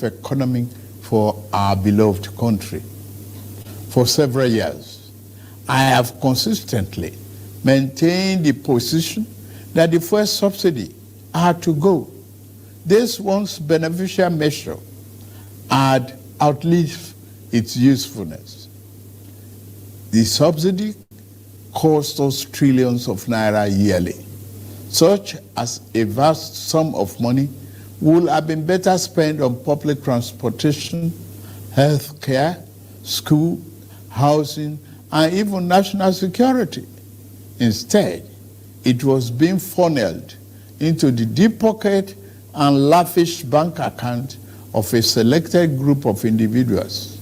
economy for our beloved country. For several years, I have consistently maintained the position that the fuel subsidy had to go. This once beneficial measure had outlived its usefulness. The subsidy cost us trillions of naira yearly, such as a vast sum of money would have been better spent on public transportation, health care, school, housing, and even national security. Instead, it was being funneled into the deep pocket and lavish bank account of a selected group of individuals.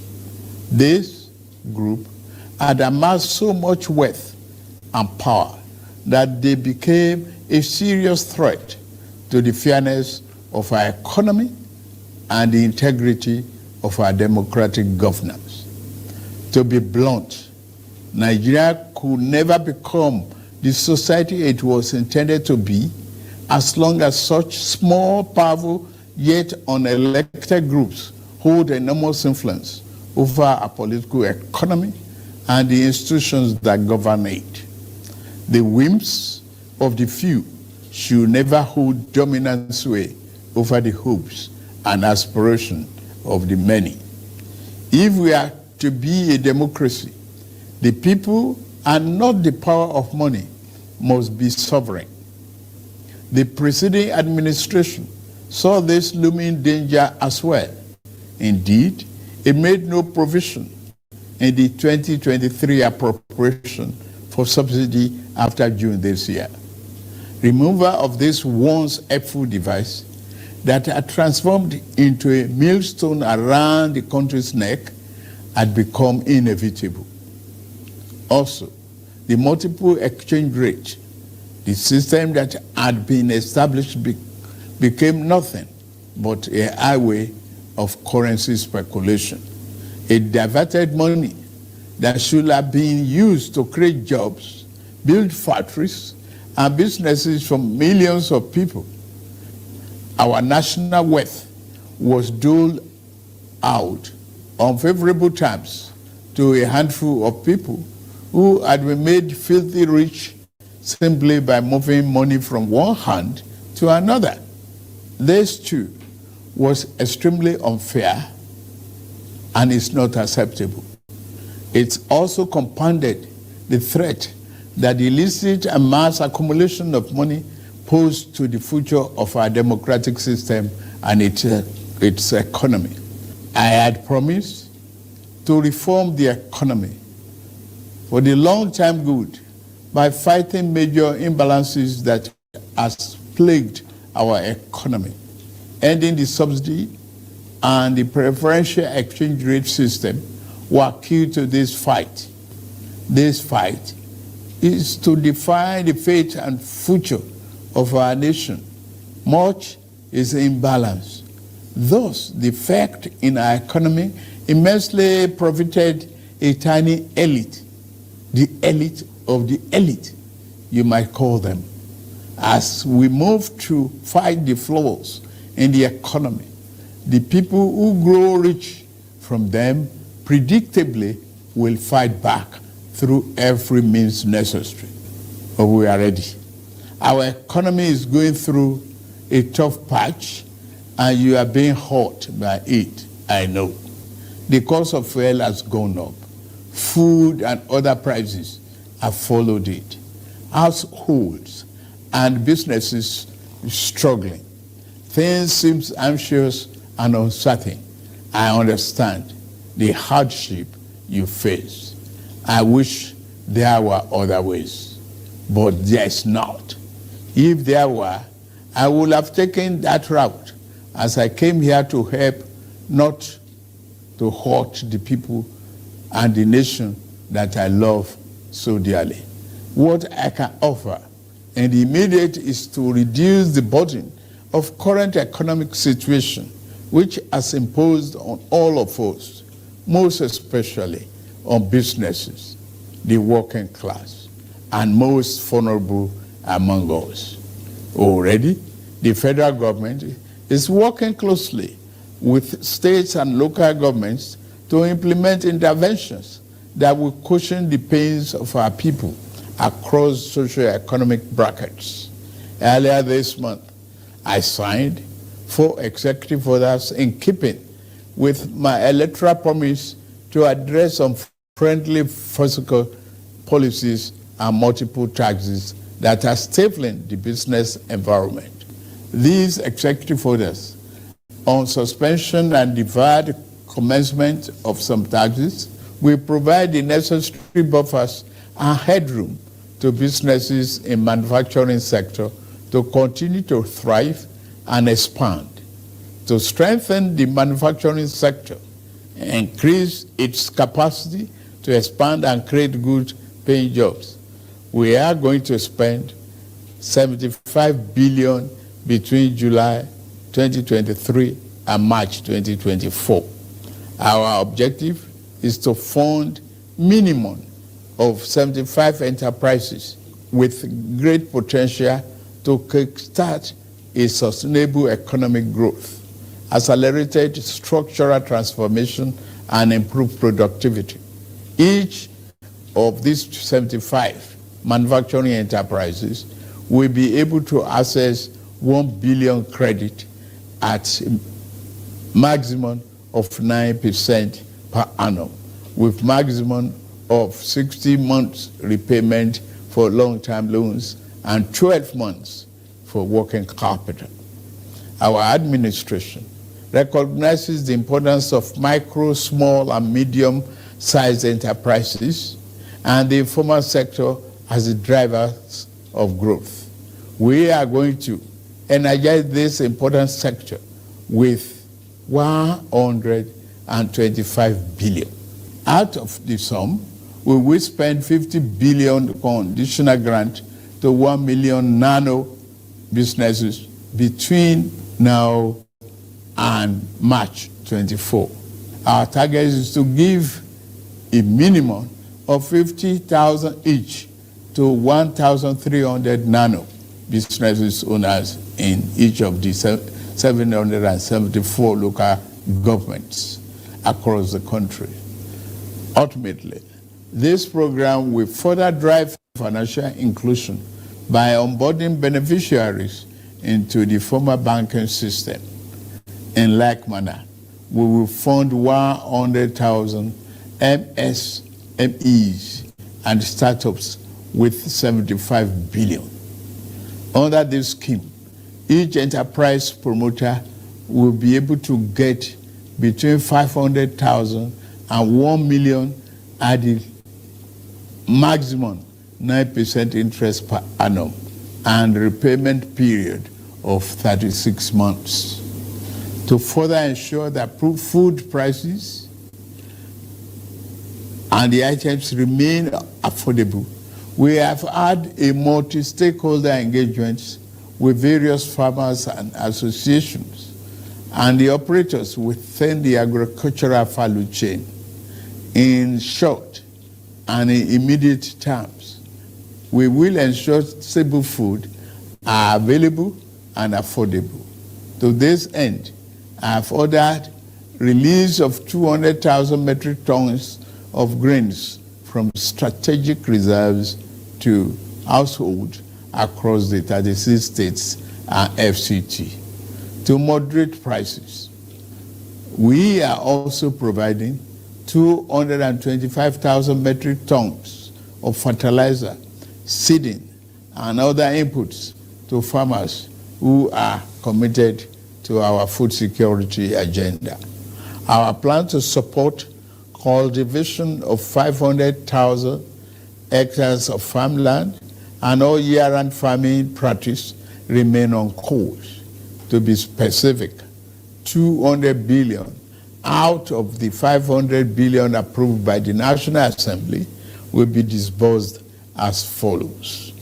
This group had amassed so much wealth and power that they became a serious threat to the fairness of our economy and the integrity of our democratic governance. To be blunt, Nigeria could never become the society it was intended to be as long as such small, powerful, yet unelected groups hold enormous influence over our political economy and the institutions that govern it. The whims of the few should never hold dominant sway over the hopes and aspirations of the many. If we are to be a democracy, the people and not the power of money must be sovereign. The preceding administration saw this looming danger as well. Indeed, it made no provision in the 2023 appropriation for subsidy after June this year. Removal of this once helpful device that had transformed into a millstone around the country's neck had become inevitable. Also, the multiple exchange rate, the system that had been established became nothing but a highway of currency speculation. It diverted money that should have been used to create jobs, build factories, and businesses for millions of people. Our national wealth was doled out on favorable terms to a handful of people who had been made filthy rich simply by moving money from one hand to another. This too was extremely unfair and is not acceptable. It also compounded the threat that the illicit and mass accumulation of money posed to the future of our democratic system and its economy. I had promised to reform the economy for the long-term good by fighting major imbalances that has plagued our economy. Ending the subsidy and the preferential exchange rate system were key to this fight. This fight is to define the fate and future of our nation. Much is imbalanced. Thus, the effect in our economy immensely profited a tiny elite, the elite of the elite, you might call them. As we move to fight the flaws in the economy, the people who grow rich from them predictably will fight back through every means necessary. But we are ready. Our economy is going through a tough patch, and you are being hurt by it, I know. The cost of fuel has gone up. Food and other prices have followed it. Households and businesses struggling. Things seem anxious and uncertain. I understand the hardship you face. I wish there were other ways, but there is not. If there were, I would have taken that route, as I came here to help, not to hurt the people and the nation that I love so dearly. What I can offer in the immediate is to reduce the burden of current economic situation, which has imposed on all of us, most especially on businesses, the working class, and most vulnerable among us. Already, the federal government is working closely with states and local governments to implement interventions that will cushion the pains of our people across socio-economic brackets. Earlier this month, I signed 4 executive orders in keeping with my electoral promise to address unfriendly fiscal policies and multiple taxes that are stifling the business environment. These executive orders on suspension and deferred commencement of some taxes will provide the necessary buffers and headroom to businesses in manufacturing sector to continue to thrive and expand. To strengthen the manufacturing sector, increase its capacity to expand and create good paying jobs, we are going to spend 75 billion between July 2023 and March 2024. Our objective is to fund minimum of 75 enterprises with great potential to kickstart a sustainable economic growth, accelerated structural transformation, and improved productivity. Each of these 75 manufacturing enterprises will be able to access 1 billion credit at maximum of 9% per annum, with maximum of 60 months repayment for long-term loans and 12 months for working capital. Our administration recognizes the importance of micro, small, and medium-sized enterprises and the informal sector as the drivers of growth. We are going to energize this important sector with 125 billion. Out of the sum, we will spend 50 billion conditional grant to 1 million nano businesses between now and March 24. Our target is to give a minimum of 50,000 each to 1,300 nano businesses owners in each of the 774 local governments across the country. Ultimately, this program will further drive financial inclusion by onboarding beneficiaries into the formal banking system. In like manner, we will fund 100,000 MSMEs and startups with 75 billion. Under this scheme, each enterprise promoter will be able to get between 500,000 and 1 million at the maximum 9% interest per annum and repayment period of 36 months. To further ensure that food prices and the items remain affordable, we have had a multi-stakeholder engagement with various farmers and associations and the operators within the agricultural value chain. In short and in immediate terms, we will ensure stable food are available and affordable. To this end, I have ordered release of 200,000 metric tons of grains from strategic reserves to households across the 36 states and FCT. To moderate prices, we are also providing 225,000 metric tons of fertilizer, seeding, and other inputs to farmers who are committed to our food security agenda. Our plan to support cultivation of 500,000 hectares of farmland and all year-round farming practice remain on course. To be specific, 200 billion out of the 500 billion approved by the National Assembly will be disbursed as follows.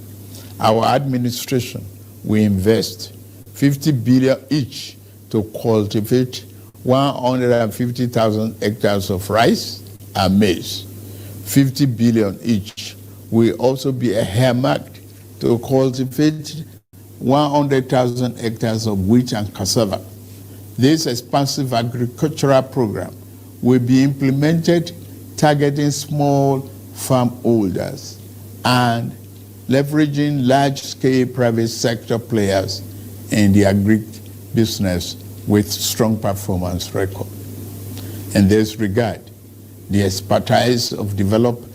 Our administration will invest 50 billion each to cultivate 150,000 hectares of rice and maize. 50 billion each will also be earmarked to cultivate 100,000 hectares of wheat and cassava. This expansive agricultural program will be implemented targeting small farm holders and leveraging large-scale private sector players in the agri-business with strong performance record. In this regard, the expertise of developed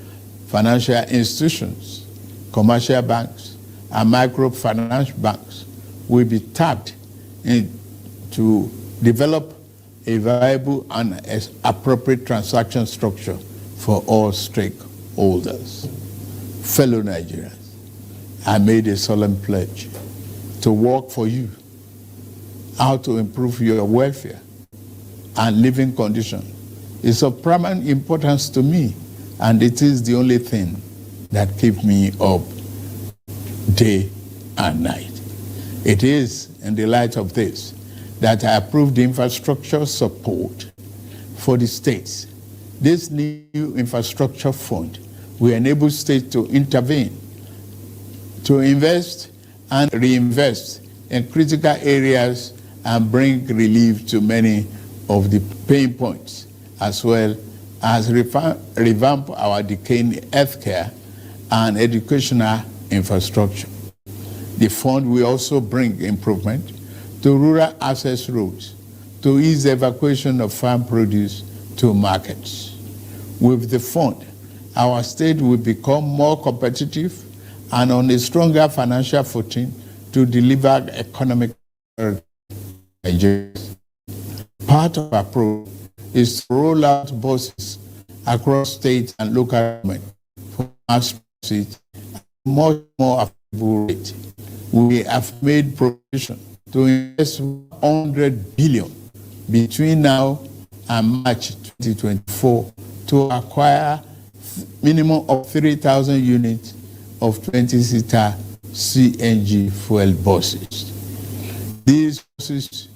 financial institutions, commercial banks, and microfinance banks will be tapped to develop a viable and appropriate transaction structure for all stakeholders. Fellow Nigerians, I made a solemn pledge to work for you, how to improve your welfare and living conditions. It's of paramount importance to me, and it is the only thing that keeps me up day and night. It is in the light of this that I approved the infrastructure support for the states. This new infrastructure fund will enable states to intervene, to invest and reinvest in critical areas and bring relief to many of the pain points, as well as revamp our decaying healthcare and educational infrastructure. The fund will also bring improvement to rural access roads to ease the evacuation of farm produce to markets. With the fund, our state will become more competitive and on a stronger financial footing to deliver economic Nigeria. Part of our program is to roll out buses across state and local government for mass transit at a much more affordable rate. We have made provision to invest 100 billion between now and March 2024 to acquire minimum of 3,000 units of 20-seater CNG fuel buses. These buses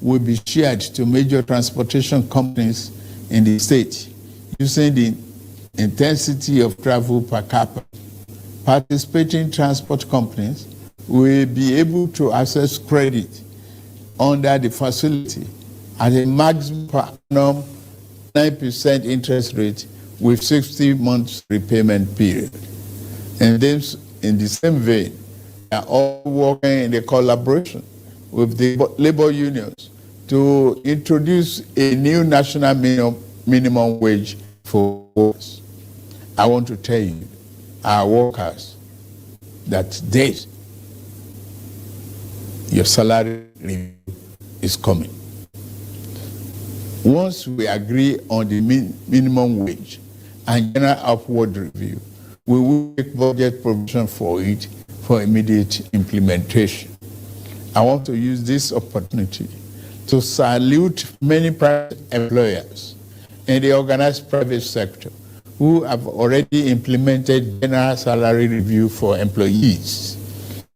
will be shared to major transportation companies in the state using the intensity of travel per capita. Participating transport companies will be able to access credit under the facility at a maximum per annum 9% interest rate with 60 months repayment period. And then, in the same vein, we are all working in a collaboration with the labor unions to introduce a new national minimum wage for workers. I want to tell you, our workers, that this, your salary review is coming. Once we agree on the minimum wage and general upward review, we will make budget provision for it for immediate implementation. I want to use this opportunity to salute many private employers in the organized private sector who have already implemented general salary review for employees.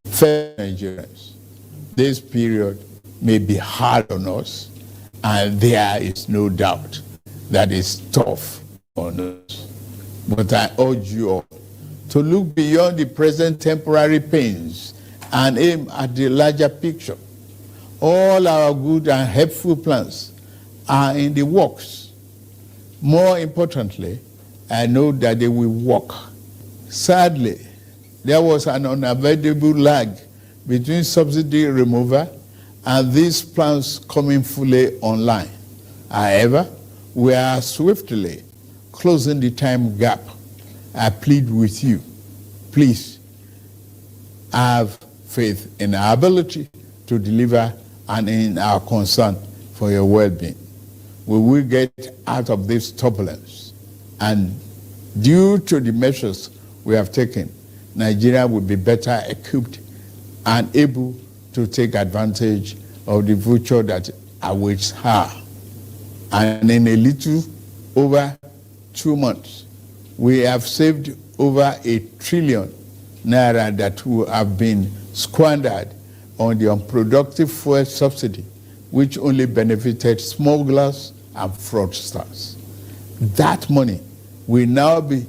Fellow Nigerians, this period may be hard on us, and there is no doubt that it's tough on us. But I urge you all to look beyond the present temporary pains and aim at the larger picture. All our good and helpful plans are in the works. More importantly, I know that they will work. Sadly, there was an unavoidable lag between subsidy removal and these plans coming fully online. However, we are swiftly closing the time gap. I plead with you, please have faith in our ability to deliver and in our concern for your well-being. We will get out of this turbulence, and due to the measures we have taken, Nigeria will be better equipped and able to take advantage of the future that awaits her. And in a little over 2 months, we have saved over 1 trillion naira that would have been squandered on the unproductive fuel subsidy, which only benefited smugglers and fraudsters. That money will now be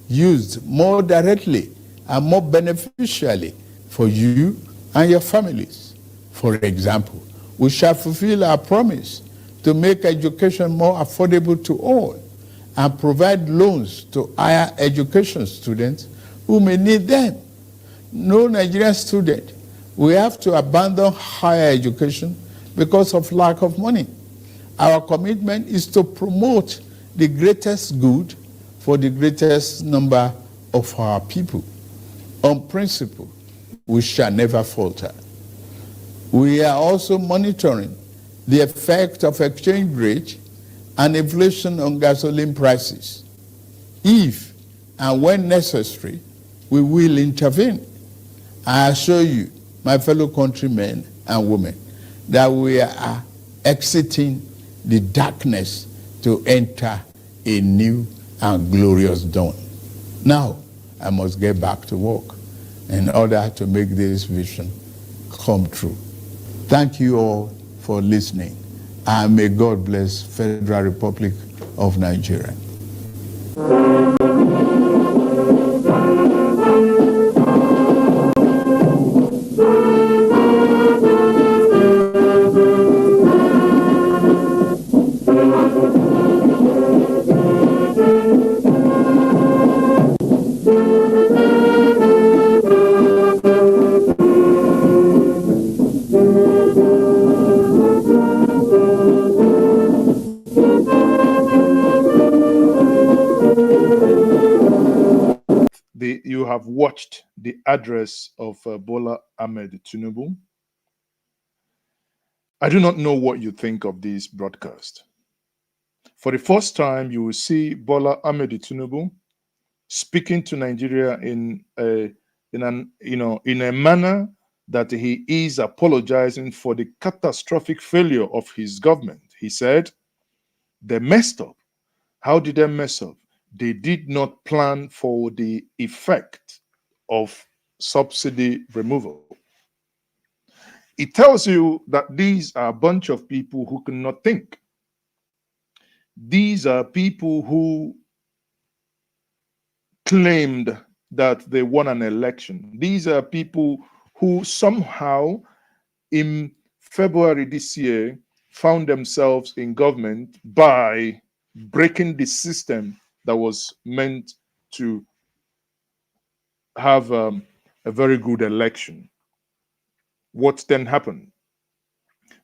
used more directly and more beneficially for you and your families. For example, We shall fulfill our promise to make education more affordable to all and provide loans to higher education students who may need them. No Nigerian student will have to abandon higher education because of lack of money. Our commitment is to promote the greatest good for the greatest number of our people. On principle, we shall never falter. We are also monitoring the effect of exchange rate and inflation on gasoline prices. If and when necessary, we will intervene. I assure you, my fellow countrymen and women, that we are exiting the darkness to enter a new and glorious dawn. Now, I must get back to work in order to make this vision come true. Thank you all for listening, and may God bless Federal Republic of Nigeria. You have watched the address of Bola Ahmed Tinubu. I do not know what you think of this broadcast. For the first time, you will see Bola Ahmed Tinubu speaking to Nigeria in a manner that he is apologizing for the catastrophic failure of his government. He said, they messed up. How did they mess up? They did not plan for the effect of subsidy removal. It tells you that these are a bunch of people who cannot think. These are people who claimed that they won an election. These are people who somehow in February this year found themselves in government by breaking the system that was meant to have a very good election. What then happened?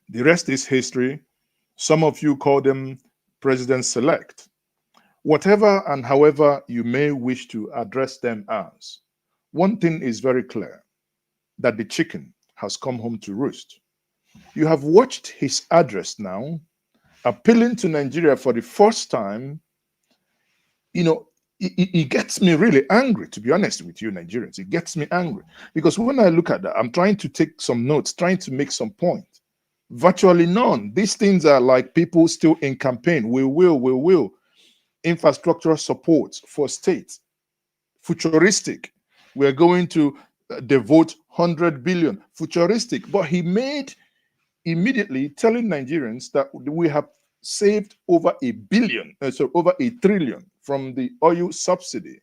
The rest is history. Some of you call them president-select. Whatever and however you may wish to address them as, one thing is very clear, that the chicken has come home to roost. You have watched his address now, appealing to Nigeria for the first time. You know, it gets me really angry, to be honest with you, Nigerians. It gets me angry because when I look at that, I'm trying to take some notes, trying to make some point. Virtually none. These things are like people still in campaign. We will. Infrastructural support for states. Futuristic. We're going to devote 100 billion. Futuristic. But he made immediately telling Nigerians that we have saved over over a trillion from the oil subsidy.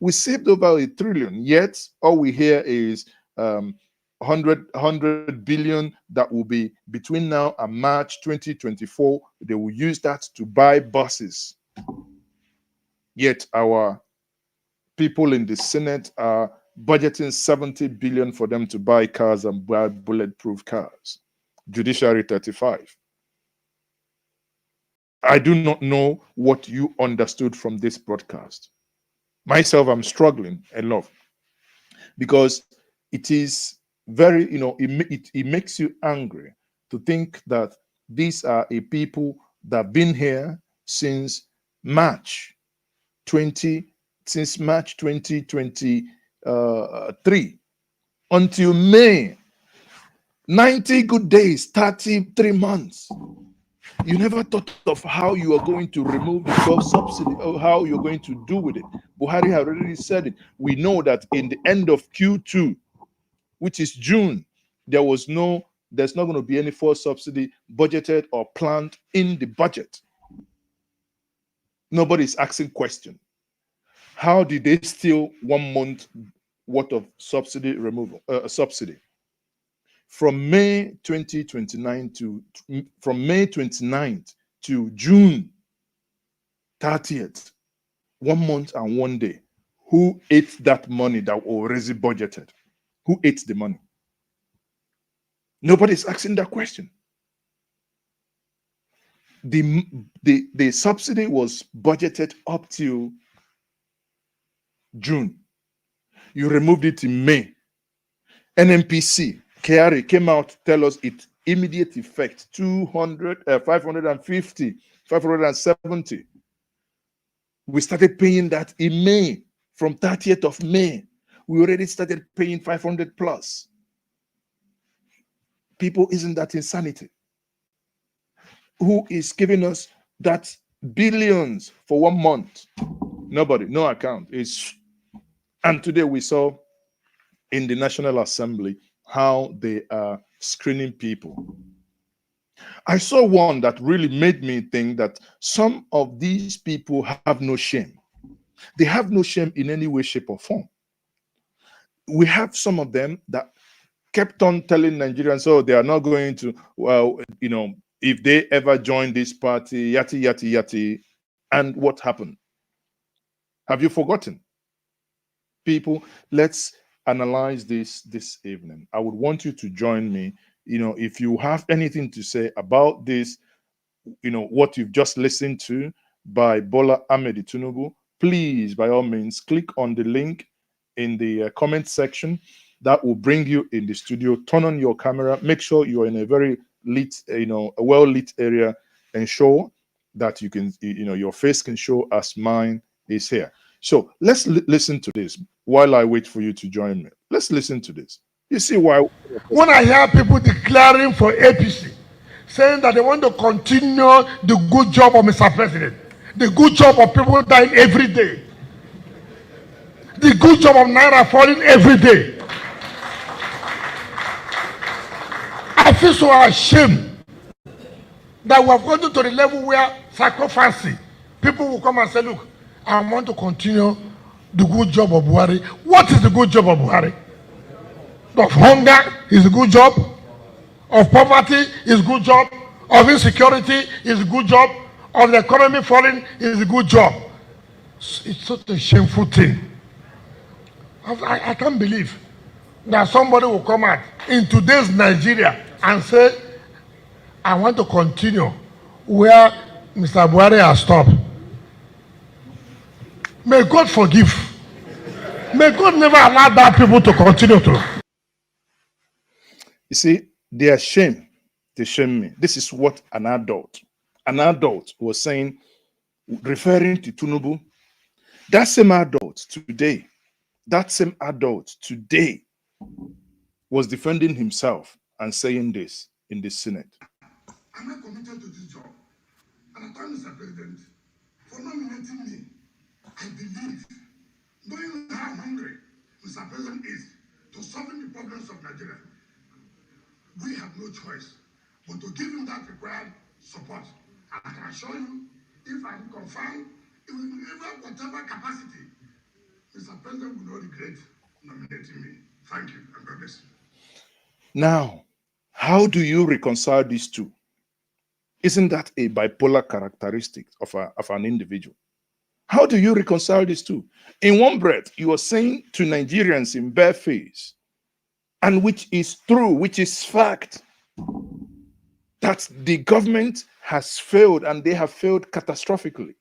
We saved over a trillion, yet all we hear is 100 billion that will be between now and March 2024. They will use that to buy buses. Yet our people in the Senate are budgeting 70 billion for them to buy cars and buy bulletproof cars. Judiciary 35. I do not know what you understood from this broadcast. Myself, I'm struggling a lot because it is very, it makes you angry to think that these are a people that have been here since March 2023 until May. 90 good days, 33 months. You never thought of how you are going to remove the Govt subsidy or how you're going to do with it. Buhari had already said it. We know that in the end of Q2, which is June, there's not going to be any fuel subsidy budgeted or planned in the budget. Nobody's asking question. How did they steal 1 month worth of subsidy removal? Subsidy. from May 2029 from May 29th to June 30th, 1 month and 1 day, who ate that money that was already budgeted? Who ate the money? Nobody's asking that question. The subsidy was budgeted up till June. You removed it in May. NNPC, KRA came out to tell us its immediate effect, 550, 570. We started paying that in May. From 30th of May, we already started paying 500 plus. People, isn't that insanity? Who is giving us that billions for 1 month? Nobody, no account. And today we saw in the National Assembly how they are screening people. I saw one that really made me think that some of these people have no shame. They have no shame in any way, shape, or form. We have some of them that kept on telling Nigerians, oh, they are not going to, well, you know, if they ever join this party, yati, yati, yati. And what happened? Have you forgotten? People, let's analyze this evening. I would want you to join me. You know, if you have anything to say about this, you know, what you've just listened to by Bola Ahmed Tinubu, please, by all means, click on the link in the comment section. That will bring you in the studio. Turn on your camera. Make sure you're in a very lit, you know, a well-lit area. Ensure that you can, you know, your face can show as mine is here. So let's listen to this while I wait for you to join me. Let's listen to this. You see why? When I hear people declaring for APC, saying that they want to continue the good job of Mr. President, the good job of people dying every day, the good job of Naira falling every day, I feel so ashamed that we have gotten to the level where psychophancy, people will come and say, look, I want to continue the good job of Buhari. What is the good job of Buhari? Of hunger is a good job. Of poverty is a good job. Of insecurity is a good job. Of the economy falling is a good job. It's such a shameful thing. I can't believe that somebody will come out in today's Nigeria and say, I want to continue where Mr. Buhari has stopped. May God forgive. May God never allow that people to continue to. You see, they are shame. They shame me. This is what an adult was saying, referring to Tinubu. That same adult today was defending himself and saying this in the Senate. I'm not committed to this job. And I thank Mr. President for nominating me. I believe, knowing how hungry Mr. President is to solving the problems of Nigeria, we have no choice but to give him that required support. And I can assure you, if I'm confirmed, in whatever capacity, Mr. President will not regret nominating me. Thank you, and God bless you. Now, how do you reconcile these two? Isn't that a bipolar characteristic of an individual? How do you reconcile these two? In one breath, you are saying to Nigerians in bare face, and which is true, which is fact, that the government has failed and they have failed catastrophically.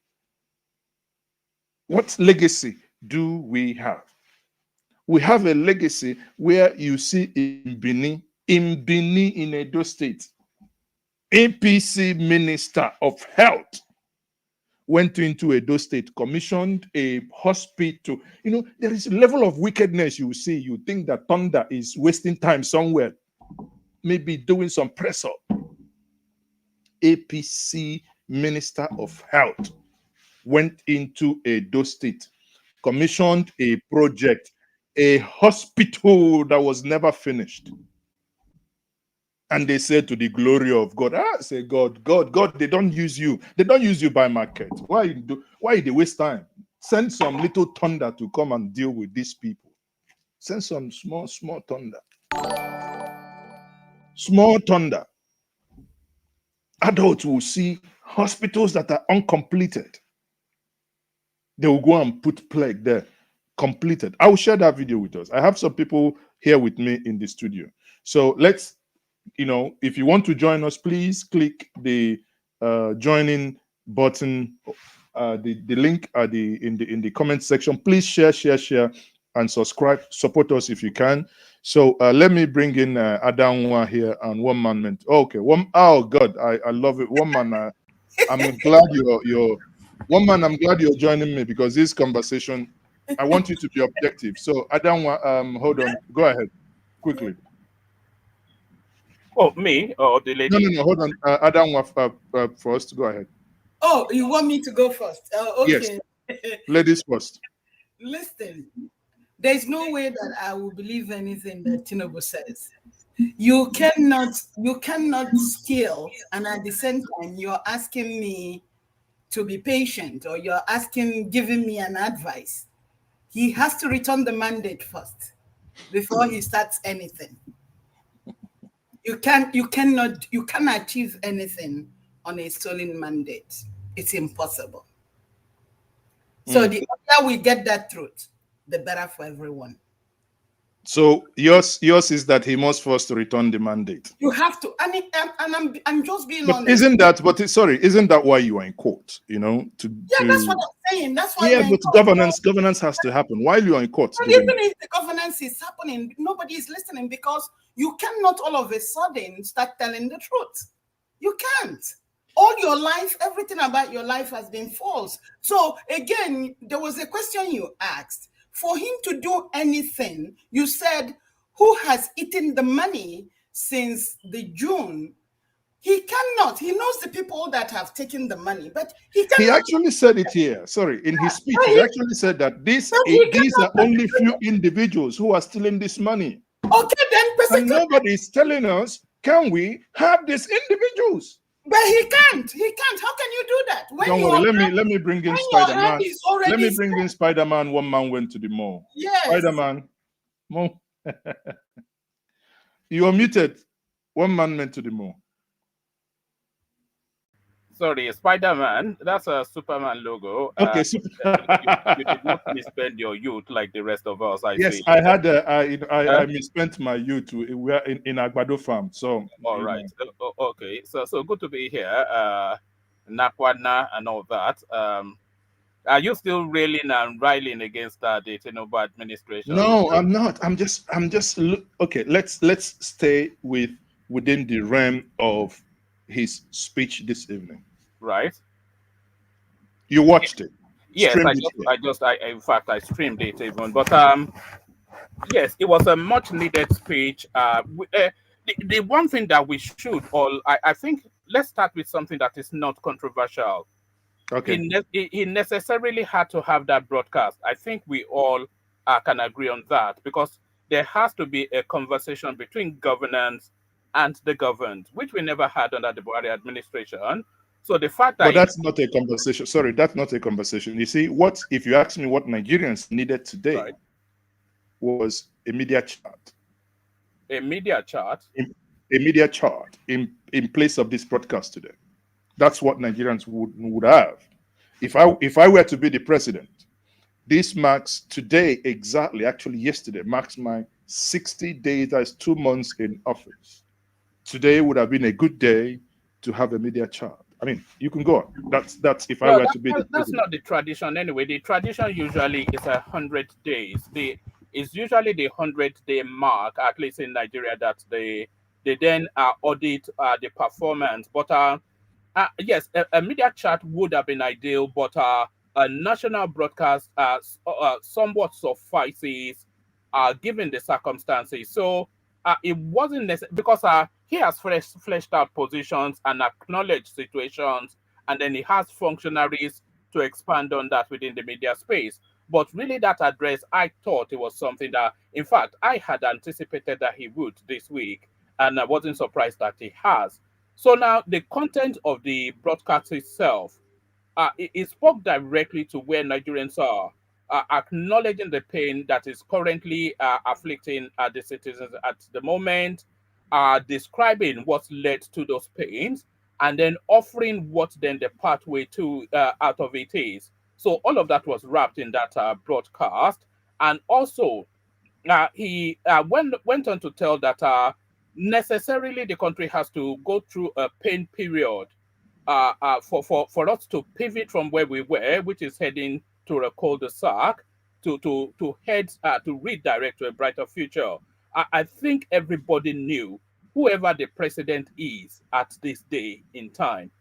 What legacy do we have? We have a legacy where you see in Benin, in Edo State, APC Minister of Health went into Edo State, commissioned a hospital. You know, there is a level of wickedness you see. You think that Thunder is wasting time somewhere, maybe doing some press up. APC Minister of Health went into Edo State, commissioned a project, a hospital that was never finished. And they said, to the glory of God, say, God, they don't use you. They don't use you by market. Why they waste time? Send some little thunder to come and deal with these people. Send some small thunder. Small thunder. Adults will see hospitals that are uncompleted. They will go and put plague there. Completed. I will share that video with us. I have some people here with me in the studio. So let's, if you want to join us, please click the joining button, the link in the comment section. Please share, and subscribe. Support us if you can. So let me bring in Adamwa here and One Man Meant. Okay, oh God, I love it. One Man, I'm glad you're One Man. I'm glad you're joining me, because this conversation, I want you to be objective. So Adamwa, hold on, go ahead quickly. Oh, me or the lady? No, hold on. Adamwa first. Go ahead. Oh, you want me to go first? Okay. Yes. Ladies first. Listen, there's no way that I will believe anything that Tinubu says. You cannot steal, and at the same time, you're asking me to be patient, or you're giving me an advice. He has to return the mandate first before he starts anything. You cannot achieve anything on a stolen mandate. It's impossible. So the earlier we get that truth, the better for everyone. So yours is that he must first return the mandate. You have to, I'm just being but honest. Isn't that why you are in court? That's what I'm saying. That's why. Yeah, but governance has to happen while you are in court. But even if the governance is happening, nobody is listening, because you cannot all of a sudden start telling the truth. You can't. All your life, everything about your life has been false. So again, there was a question you asked. For him to do anything, you said, who has eaten the money since the June? He cannot. He knows the people that have taken the money, but he cannot. He actually said it here. Sorry, in his speech, he actually said that these are only few individuals who are stealing this money. Okay, then, and nobody is telling us, can we have these individuals? But he can't. He can't. How can you do that? Don't worry. Let me bring in Spider-Man. Let me bring in Spider-Man. One man went to the mall. Yes. Spider-Man. Mall. You are muted. One man went to the mall. Sorry, Spider-Man. That's a Superman logo. Okay, you did not misspend your youth like the rest of us. Yes, I had. I misspent my youth. We are in Agbado farm. So all right. Okay. So good to be here. Nakwana and all that. Are you still railing and riling against the Tinubu administration? No, I'm not. I'm just. Okay. Let's stay within the realm of his speech this evening. Right. You watched it? Yes, in fact, I streamed it even. But yes, it was a much needed speech. The one thing that we should all, I think, let's start with something that is not controversial. Okay. He necessarily had to have that broadcast. I think we all can agree on that, because there has to be a conversation between governance and the governed, which we never had under the Buhari administration. So the fact that... But that's not a conversation. Sorry, that's not a conversation. You see, if you ask me what Nigerians needed today, was a media chart. A media chart? A media chart in place of this broadcast today. That's what Nigerians would have. If I were to be the president, this marks today exactly, actually yesterday, marks my 60 days, that's 2 months in office. Today would have been a good day to have a media chart. I mean, you can go on. That's if I were to be the president. That's not the tradition anyway. The tradition usually is 100 days. It's usually the 100-day mark, at least in Nigeria, that they then audit the performance. But yes, a media chart would have been ideal, but a national broadcast somewhat suffices given the circumstances. So it wasn't necessary, because he has fleshed out positions and acknowledged situations, and then he has functionaries to expand on that within the media space. But really, that address, I thought it was something that, in fact, I had anticipated that he would this week, and I wasn't surprised that he has. So now the content of the broadcast itself, it spoke directly to where Nigerians are, acknowledging the pain that is currently afflicting the citizens at the moment, describing what led to those pains, and then offering what then the pathway to out of it is. So all of that was wrapped in that broadcast. And also, he went on to tell that necessarily the country has to go through a pain period for us to pivot from where we were, which is heading to a cul-de-sac, to head to redirect to a brighter future. I think everybody knew, whoever the president is at this day in time,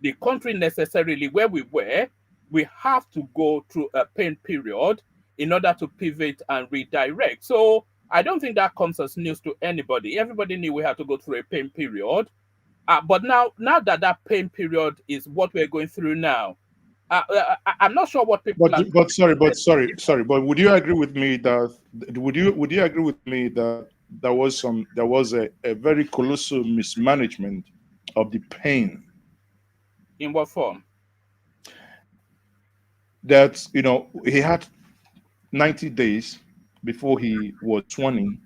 the country necessarily where we were, we have to go through a pain period in order to pivot and redirect. So I don't think that comes as news to anybody. Everybody knew we had to go through a pain period. But now that that pain period is what we're going through now, I'm not sure what people are. But would you agree with me that there was a very colossal mismanagement of the pain? In what form? That he had 90 days before he was sworn in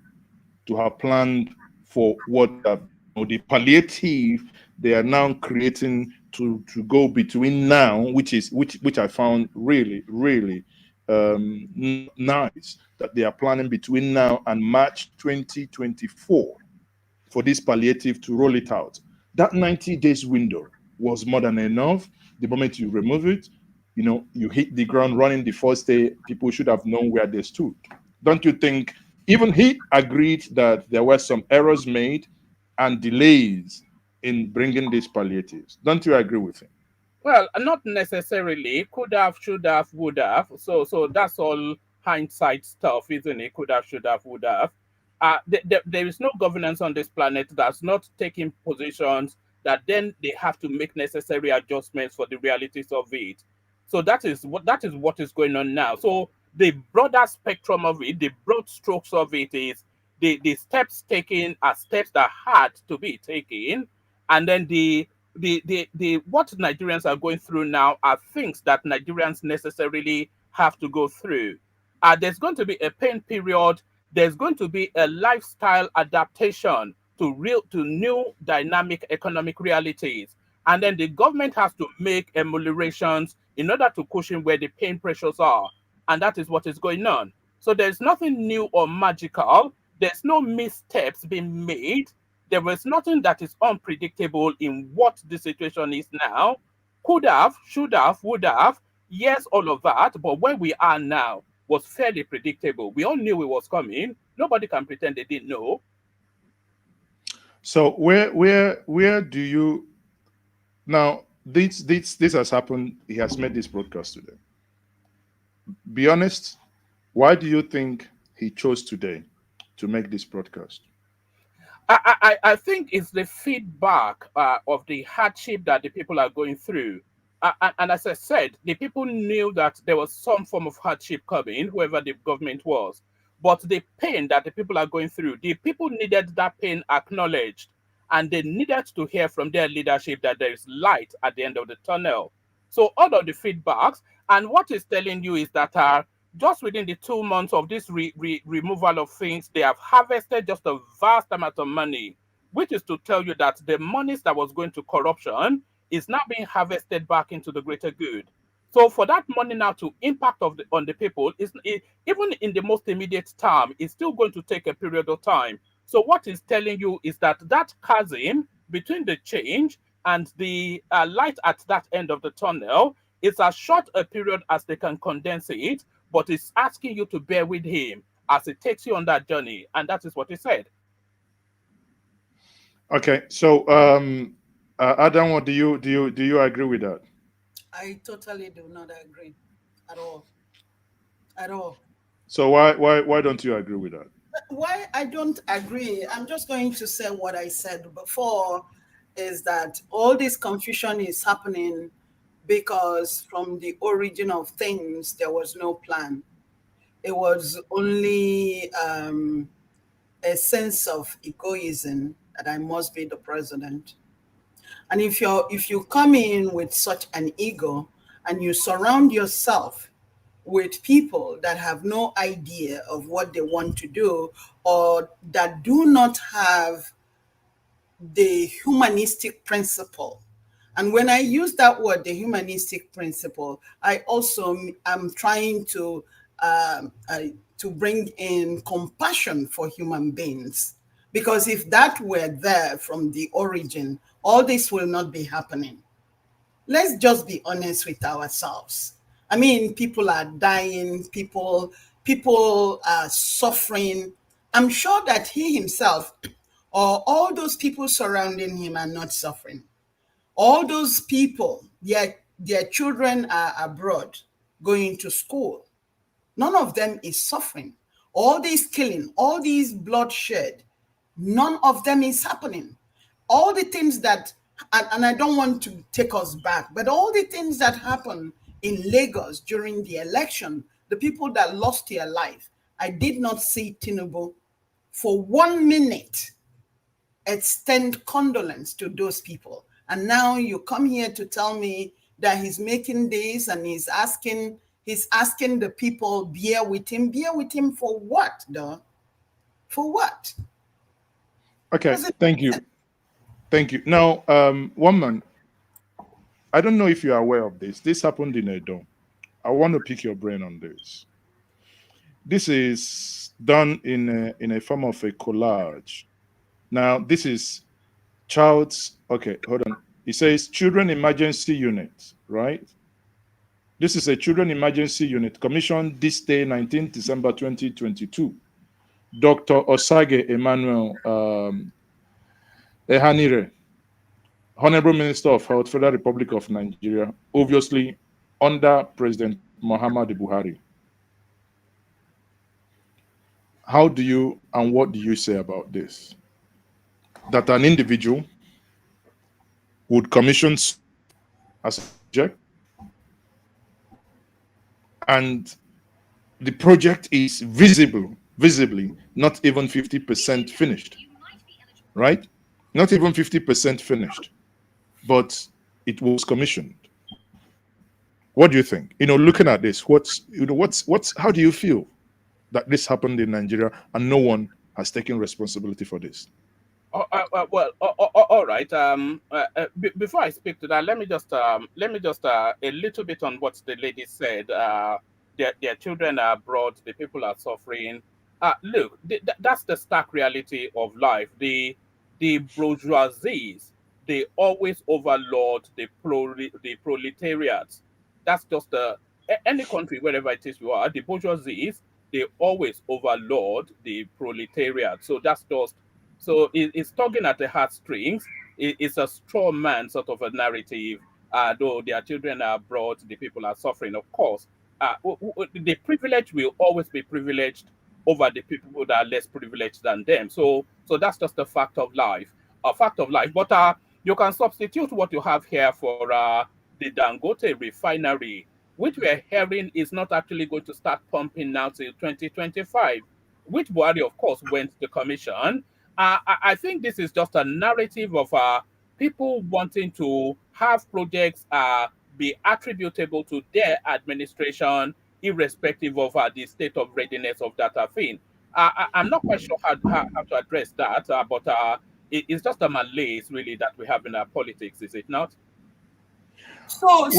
to have planned for what the palliative they are now creating to go between now, which I found really nice, that they are planning between now and March 2024 for this palliative to roll it out. That 90 days window was more than enough. The moment you remove it, you hit the ground running the first day. People should have known where they stood. Don't you think? Even he agreed that there were some errors made and delays in bringing these palliatives. Don't you agree with him? Well, not necessarily. Could have, should have, would have. So that's all hindsight stuff, isn't it? Could have, should have, would have. There is no governance on this planet that's not taking positions that then they have to make necessary adjustments for the realities of it. So that is what is going on now. So the broader spectrum of it, the broad strokes of it is the steps taken are steps that had to be taken, and then the what Nigerians are going through now are things that Nigerians necessarily have to go through. There's going to be a pain period. There's going to be a lifestyle adaptation to new dynamic economic realities, and then the government has to make ameliorations in order to cushion where the pain pressures are, and that is what is going on. So there's nothing new or magical. There's no missteps being made. There was nothing that is unpredictable in what the situation is now. Could have, should have, would have, yes, all of that. But where we are now was fairly predictable. We all knew it was coming. Nobody can pretend they didn't know. So where do you now? This has happened. He has made this broadcast today. Be honest. Why do you think he chose today to make this broadcast? I think it's the feedback of the hardship that the people are going through. And as I said, the people knew that there was some form of hardship coming, whoever the government was. But the pain that the people are going through, the people needed that pain acknowledged. And they needed to hear from their leadership that there is light at the end of the tunnel. So all of the feedbacks, and what it's telling you is that just within the 2 months of this removal of things, they have harvested just a vast amount of money, which is to tell you that the monies that was going to corruption is now being harvested back into the greater good. So for that money now to impact on the people, even in the most immediate term, it's still going to take a period of time. So what it's telling you is that chasm between the change and the light at that end of the tunnel is as short a period as they can condense it, but it's asking you to bear with him as it takes you on that journey, and that is what he said. Okay, so Adam, do you agree with that? I totally do not agree at all. At all. So why don't you agree with that? Why I don't agree, I'm just going to say what I said before, is that all this confusion is happening because from the origin of things, there was no plan. It was only a sense of egoism that I must be the president. And if you come in with such an ego and you surround yourself with people that have no idea of what they want to do, or that do not have the humanistic principle. And when I use that word, the humanistic principle, I also am trying to bring in compassion for human beings. Because if that were there from the origin, all this will not be happening. Let's just be honest with ourselves. I mean, people are dying, people are suffering. I'm sure that he himself or all those people surrounding him are not suffering. All those people, their children are abroad going to school. None of them is suffering. All this killing, all these bloodshed, none of them is happening. All the things that, and I don't want to take us back, but all the things that happened in Lagos during the election, the people that lost their life, I did not see Tinubu for 1 minute extend condolence to those people. And now you come here to tell me that he's making this and he's asking the people, bear with him. Bear with him for what, though? For what? Okay, thank you. Thank you. Now, one man, I don't know if you are aware of this. This happened in Edo. I want to pick your brain on this. This is done in a form of a collage. Now, this is child's, okay, hold on. It says Children Emergency Unit, right? This is a Children Emergency Unit commissioned this day, 19th December 2022. Dr. Osage Emmanuel Ehanire, Honorable Minister of Health, Federal Republic of Nigeria, obviously under President Muhammadu Buhari. How do you and what do you say about this? That an individual would commission as a project, and the project is visibly not even 50% finished, right? Not even 50% finished, but it was commissioned. What do you think? Looking at this, how do you feel that this happened in Nigeria and no one has taken responsibility for this? All right. Before I speak to that, let me just a little bit on what the lady said. Their children are abroad. The people are suffering. Look, that's the stark reality of life. The bourgeoisies, they always overlord the proletariats. That's just any country, wherever it is you are. The bourgeoisies, they always overlord the proletariat. So that's just. So it's tugging at the heartstrings. It's a straw man sort of a narrative. Though their children are abroad, the people are suffering. Of course, the privileged will always be privileged over the people that are less privileged than them. So that's just a fact of life. A fact of life. But you can substitute what you have here for the Dangote refinery, which we are hearing is not actually going to start pumping now till 2025, which Buhari, of course, went to commission. I think this is just a narrative of people wanting to have projects be attributable to their administration, irrespective of the state of readiness of that thing. I'm not quite sure how to address that, but it's just a malaise, really, that we have in our politics, is it not? I'll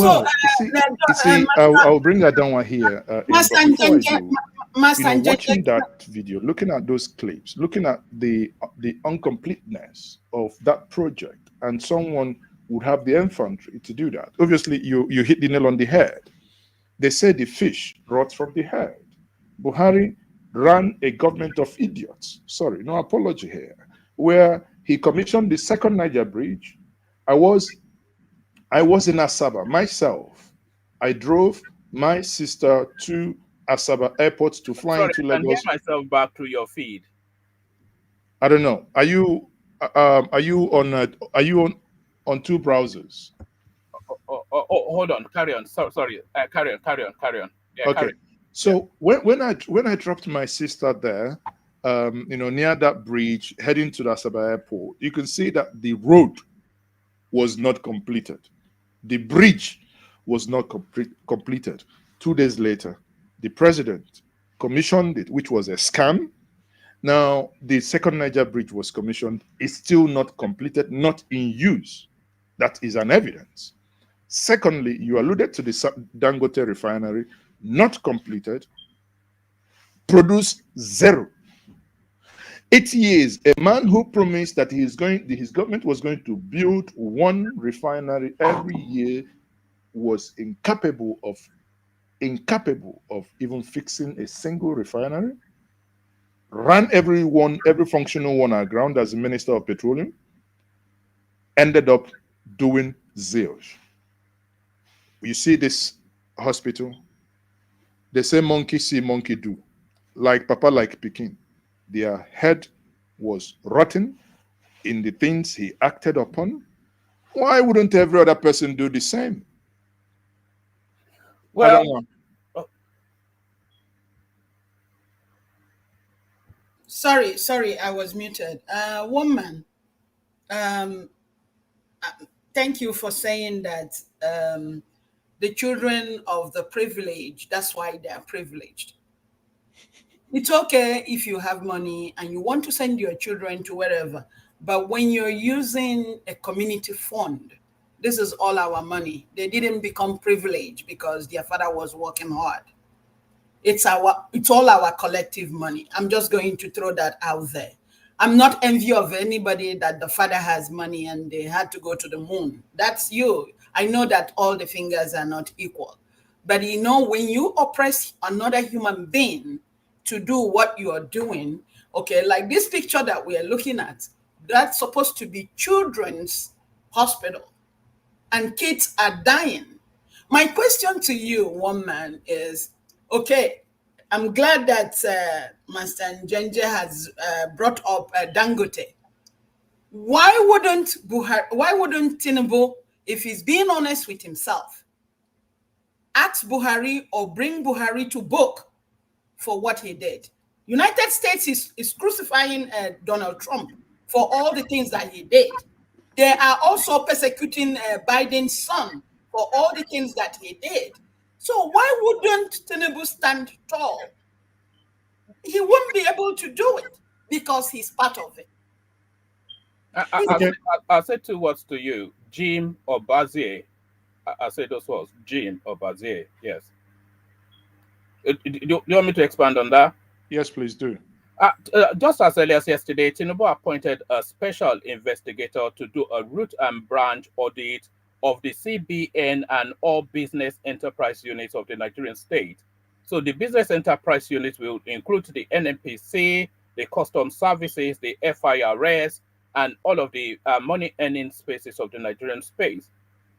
bring that down here. But before I do, watching that video, looking at those clips, looking at the incompleteness of that project, and someone would have the infantry to do that. Obviously, you hit the nail on the head. They say the fish rots from the head. Buhari ran a government of idiots. Sorry, no apology here. Where he commissioned the second Niger bridge. I was in Asaba myself. I drove my sister to Asaba Airport to fly into Lagos. I can hear myself back to your feed. I don't know. Are you on two browsers? Hold on. Carry on. Sorry. Carry on. Yeah, okay. So when I dropped my sister there, near that bridge, heading to the Asaba Airport, you can see that the road was not completed. The bridge was not completed. 2 days later, the president commissioned it, which was a scam. Now, the second Niger bridge was commissioned. It's still not completed, not in use. That is an evidence. Secondly, you alluded to the Dangote refinery, not completed, produced zero. 8 years, a man who promised that his government was going to build one refinery every year was incapable of even fixing a single refinery. Ran every functional one aground as the Minister of Petroleum. Ended up doing zilch. You see this hospital, they say monkey see, monkey do. Like Papa, like Peking. Their head was rotten in the things he acted upon. Why wouldn't every other person do the same? Well, I don't know. Sorry, I was muted. Woman, thank you for saying that the children of the privileged, that's why they are privileged. It's okay if you have money and you want to send your children to wherever, but when you're using a community fund, this is all our money. They didn't become privileged because their father was working hard. It's all our collective money. I'm just going to throw that out there. I'm not envy of anybody that the father has money and they had to go to the moon. That's you. I know that all the fingers are not equal. But you know, when you oppress another human being to do what you are doing, okay, like this picture that we are looking at, that's supposed to be children's hospital and kids are dying. My question to you, woman, is, okay, I'm glad that Master Njenje has brought up Dangote. Why wouldn't Tinubu, if he's being honest with himself, ask Buhari or bring Buhari to book for what he did? United States is crucifying Donald Trump for all the things that he did. They are also persecuting Biden's son for all the things that he did. So why wouldn't Tinubu stand tall? He wouldn't be able to do it because he's part of it. I'll say two words to you, Jim or Bazier. I'll say those words, Jim or Bazier. Yes. Do you want me to expand on that? Yes, please do. Just as early as yesterday, Tinubu appointed a special investigator to do a root and branch audit of the CBN and all business enterprise units of the Nigerian state. So the business enterprise units will include the NNPC, the customs services, the FIRS, and all of the money earning spaces of the Nigerian space.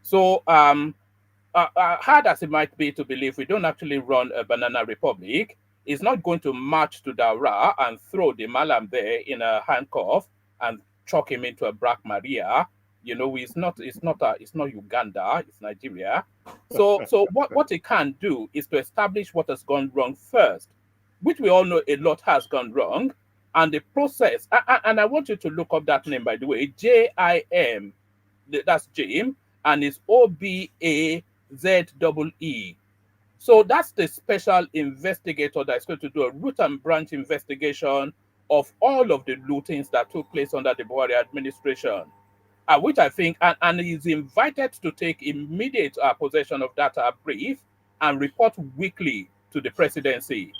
So hard as it might be to believe, we don't actually run a banana republic. It's not going to march to Daura and throw the Malam there in a handcuff and chuck him into a Black Maria. You know, it's not Uganda, it's Nigeria. So what it can do is to establish what has gone wrong first, which we all know a lot has gone wrong, and the process. And I want you to look up that name, by the way, JIM. That's Jim, and it's OBAZEE. So that's the special investigator that's going to do a root and branch investigation of all of the lootings that took place under the Buhari administration, which I think, and is invited to take immediate possession of that brief and report weekly to the presidency.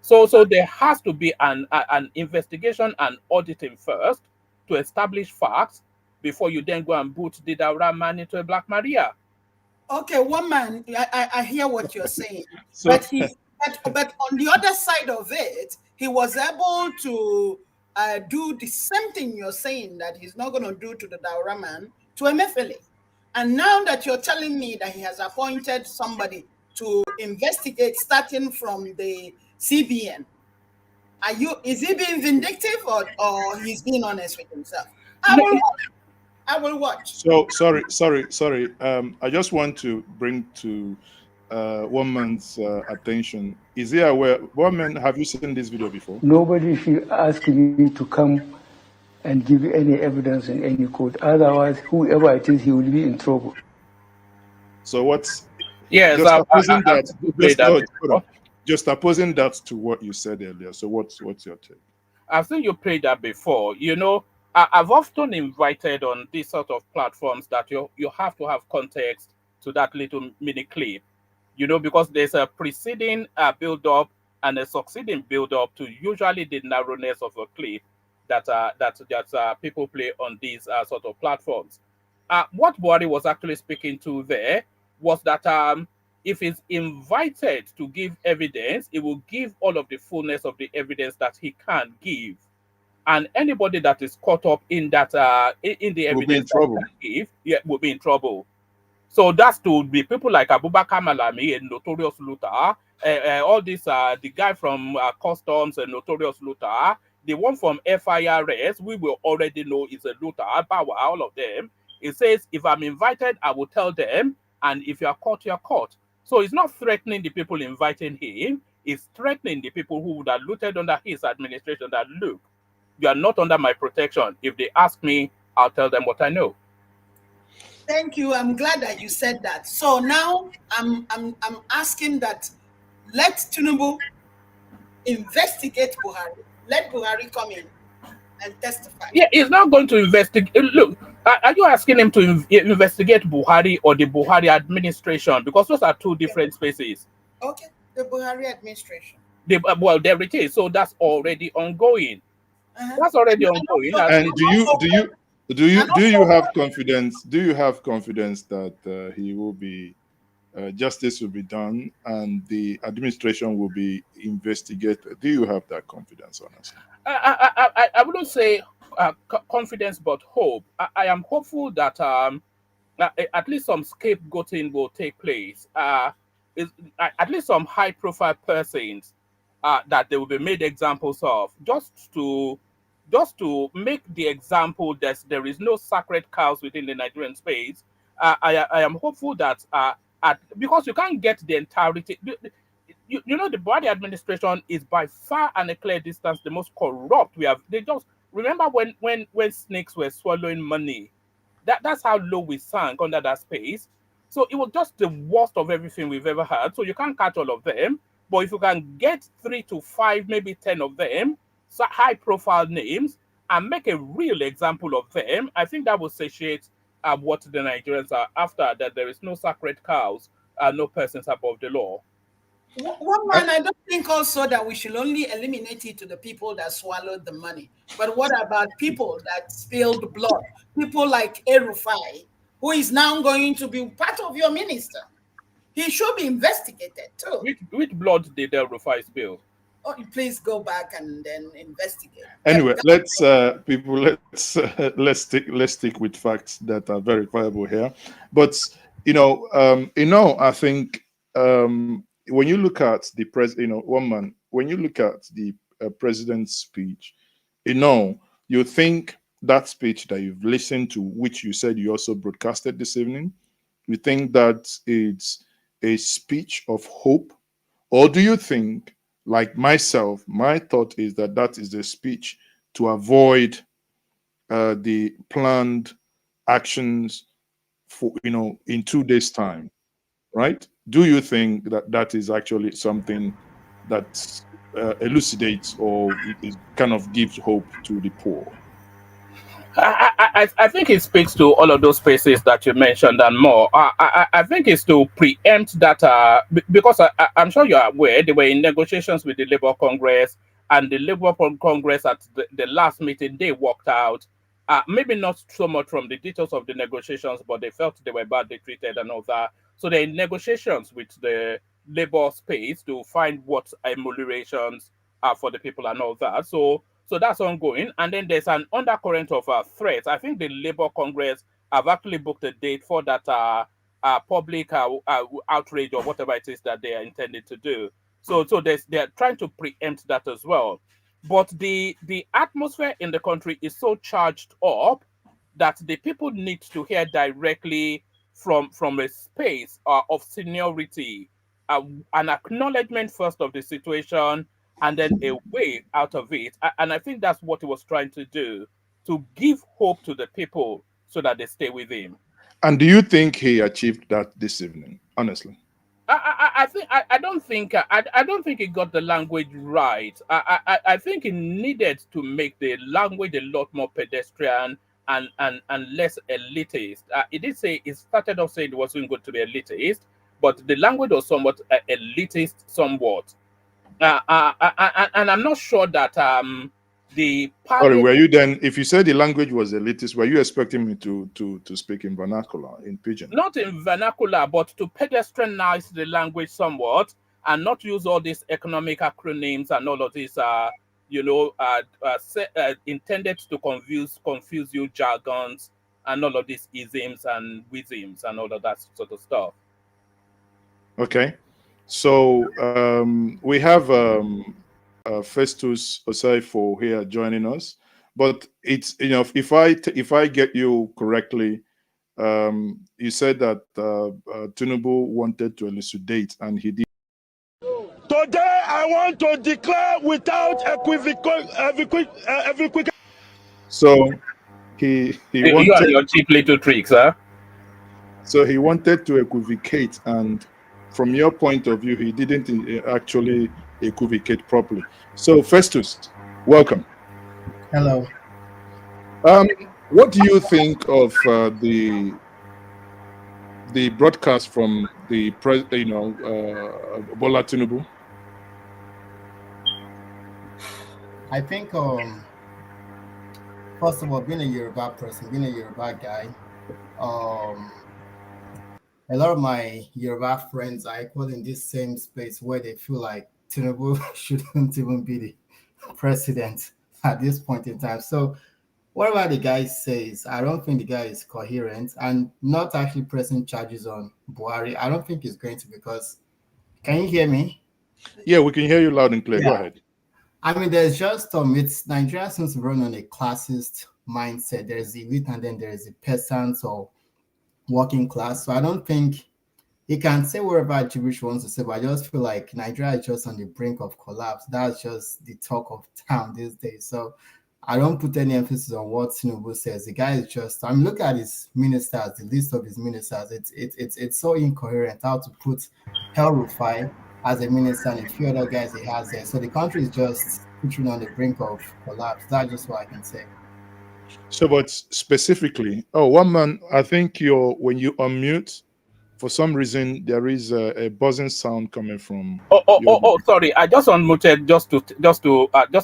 So there has to be an investigation and auditing first to establish facts before you then go and boot the Daura man into a Black Maria. Okay, woman, I hear what you're saying, but on the other side of it, he was able to do the same thing you're saying that he's not going to do to the Daura man, to Emefiele. And now that you're telling me that he has appointed somebody to investigate, starting from the CBN, is he being vindictive or he's being honest with himself? I will watch. So sorry. I just want to bring to woman's attention. Is he aware? Woman, have you seen this video before? Nobody should ask me to come and give any evidence in any court. Otherwise, whoever it is, he will be in trouble. So what's yes? just opposing that to what you said earlier. So what's your take? I've seen you play that before. You know, I've often invited on these sort of platforms that you have to have context to that little mini clip. You know, because there's a preceding build up and a succeeding build up to usually the narrowness of a clip that people play on these sort of platforms. What Buhari was actually speaking to there was that if he's invited to give evidence, he will give all of the fullness of the evidence that he can give. And anybody that is caught up in that in the We'll be in evidence that trouble. he can give, yeah, will be in trouble. So that's to be people like Abubakar Malami, a notorious looter, all this, the guy from Customs, a notorious looter, the one from FIRS, we will already know is a looter, Bawa, all of them. It says, if I'm invited, I will tell them, and if you're caught, you're caught. So it's not threatening the people inviting him, it's threatening the people who would have looted under his administration that, look, you are not under my protection. If they ask me, I'll tell them what I know. Thank you. I'm glad that you said that. So now I'm asking that let Tinubu investigate Buhari. Let Buhari come in and testify. Yeah, he's not going to investigate. Look, are you asking him to investigate Buhari or the Buhari administration? Because those are two different spaces. Okay, the Buhari administration. Well, there it is. So that's already ongoing. That's already ongoing. And do you have confidence? Do you have confidence that he will be justice will be done and the administration will be investigated? Do you have that confidence, honestly? I wouldn't say confidence, but hope. I am hopeful that at least some scapegoating will take place. At least some high-profile persons that they will be made examples of, just to make the example that there is no sacred cows within the Nigerian space. I am hopeful that because you can't get the entirety. You know, the Buhari administration is by far and a clear distance the most corrupt we have. They just remember when snakes were swallowing money. That's how low we sank under that space. So it was just the worst of everything we've ever had. So you can't catch all of them, but if you can get 3 to 5, maybe 10 of them, so high-profile names, and make a real example of them, I think that will satiate what the Nigerians are after. That there is no sacred cows, no persons above the law. One man, I don't think also that we should only eliminate it to the people that swallowed the money. But what about people that spilled blood? People like Erufai, who is now going to be part of your minister. He should be investigated too. Which blood did Erufai spill? Oh, please go back and then investigate. Anyway, let's stick with facts that are verifiable here. But I think when you look at the when you look at the president's speech, you think that speech that you've listened to, which you said you also broadcasted this evening, you think that it's a speech of hope, or do you think, like myself, my thought is that that is a speech to avoid the planned actions for in 2 days' time, right? Do you think that that is actually something that elucidates or it kind of gives hope to the poor? I think it speaks to all of those spaces that you mentioned and more. I think it's to preempt that because I'm sure you're aware they were in negotiations with the Labour Congress, and the Labour Congress at the last meeting, they walked out. Maybe not so much from the details of the negotiations, but they felt they were badly treated and all that. So they're in negotiations with the Labour space to find what ameliorations are for the people and all that. So that's ongoing. And then there's an undercurrent of threats. I think the Labour Congress have actually booked a date for that public outrage or whatever it is that they are intended to do. So they're trying to preempt that as well. But the atmosphere in the country is so charged up that the people need to hear directly from a space of seniority, an acknowledgement first of the situation, and then a way out of it. And I think that's what he was trying to do, to give hope to the people so that they stay with him. And do you think he achieved that this evening, honestly? I don't think I don't think he got the language right. I think he needed to make the language a lot more pedestrian and less elitist. He did say he started off saying it wasn't going to be elitist, but the language was somewhat elitist, somewhat. And I'm not sure that the Sorry, party, were you then, if you said the language was elitist, were you expecting me to speak in vernacular, in pidgin? not in vernacular, but to pedestrianize the language somewhat and not use all these economic acronyms and all of these, intended to confuse you jargons and all of these isms and wisms and all of that sort of stuff. Okay. So we have Festus Osaifo here joining us, but it's, if I get you correctly, you said that Tinubu wanted to elucidate and he did. Today, I want to declare without equivocation. So he You wanted, and your cheap little tricks, huh? so he wanted to equivocate, and from your point of view, he didn't actually equivocate properly. So Festus, welcome. Hello. What do you think of the broadcast from the Bola Tinubu? I think first of all, being a Yoruba person, being a Yoruba guy, a lot of my Yoruba friends are equal in this same space where they feel like Tinubu shouldn't even be the president at this point in time. So whatever the guy says, I don't think the guy is coherent and not actually pressing charges on Buhari. I don't think it's going to, because, can you hear me? Yeah, we can hear you loud and clear. Yeah. Go ahead. I mean, there's just it's Nigeria seems to run on a classist mindset. There's the elite and then there's the peasants or working class. So I don't think he can say whatever Jewish wants to say, but I just feel like Nigeria is just on the brink of collapse. That's just the talk of town these days. So I don't put any emphasis on what Tinubu says. The guy is just, I mean, look at his ministers, the list of his ministers. It's so incoherent how to put El Rufai as a minister and a few other guys he has there. So the country is just pushing on the brink of collapse. That's just what I can say. So, but specifically, one man, I think when you unmute, for some reason there is a buzzing sound coming from. Sorry, I just unmuted just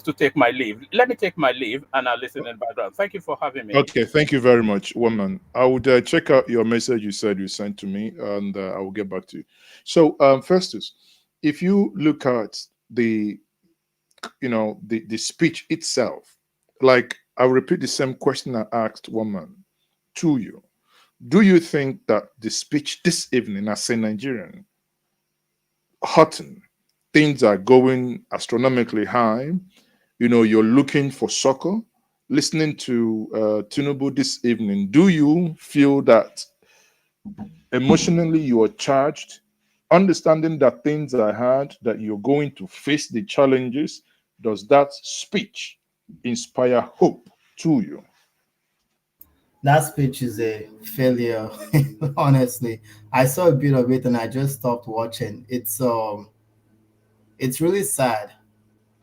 to take my leave. Let me take my leave and I'll listen in the background. Thank you for having me. Okay, thank you very much, woman. I would check out your message you said you sent to me, and I will get back to you. So, Festus, if you look at the speech itself, like, I'll repeat the same question I asked woman to you. Do you think that the speech this evening, as a Nigerian, hurting, things are going astronomically high, you're looking for succor, listening to Tinubu this evening, do you feel that emotionally you are charged, understanding that things are hard, that you're going to face the challenges? Does that speech inspire hope to you? That speech is a failure. Honestly, I saw a bit of it and I just stopped watching. It's really sad.